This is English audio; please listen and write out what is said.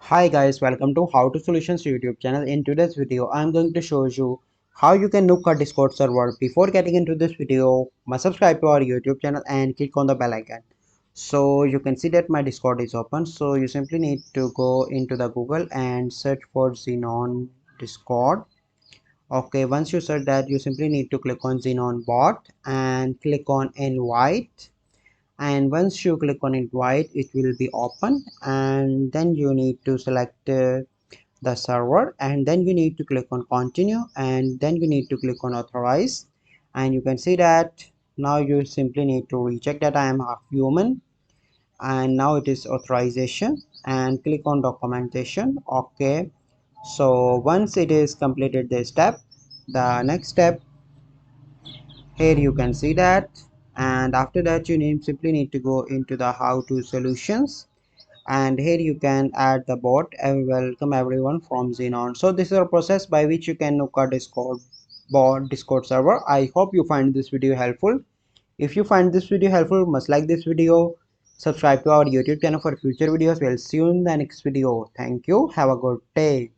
Hi guys, welcome to How to Solutions YouTube channel. In today's video, I'm going to show you how you can nuke a Discord server. Before getting into this video, must subscribe to our YouTube channel and click on the bell icon. So you can see that my Discord is open. So you simply need to go into the Google and search for Xenon Discord. Okay, once you search that, you simply need to click on Xenon bot and click on invite, and once you click on invite it will be open, and then you need to select the server, and then you need to click on continue, and then you need to click on authorize, and you can see that now you simply need to recheck that I am a human, and now it is authorization, and click on documentation. Okay, so once it is completed this step, the next step, here you can see that, and after that you simply need to go into the how to solutions, and here you can add the bot and welcome everyone from Xenon. So this is a process by which you can look at Discord server. I hope you find this video helpful. If you find this video helpful, must like this video, subscribe to our YouTube channel for future videos. We'll see you in the next video. Thank you, have a good day.